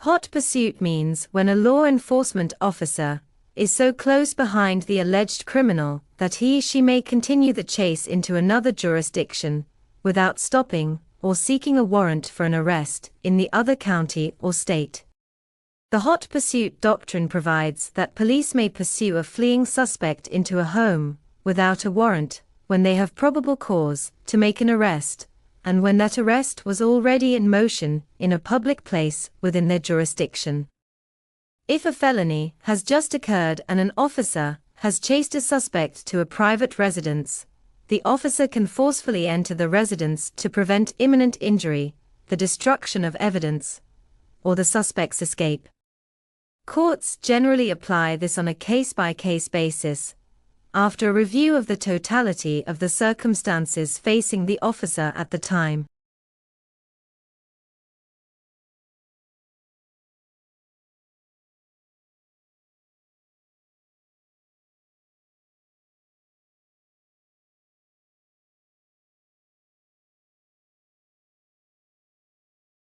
Hot pursuit means when a law enforcement officer is so close behind the alleged criminal that he/she may continue the chase into another jurisdiction without stopping or seeking a warrant for an arrest in the other county or state. The hot pursuit doctrine provides that police may pursue a fleeing suspect into a home without a warrant when they have probable cause to make an arrest, and when that arrest was already in motion in a public place within their jurisdiction. If a felony has just occurred and an officer has chased a suspect to a private residence, the officer can forcefully enter the residence to prevent imminent injury, the destruction of evidence, or the suspect's escape. Courts generally apply this on a case-by-case basis, after a review of the totality of the circumstances facing the officer at the time.